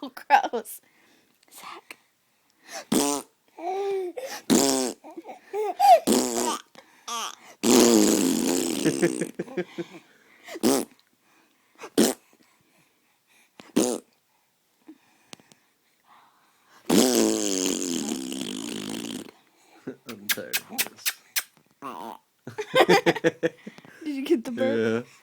Oh, gross. Zakk. I'm tired of this. Did you get the burp? Yeah.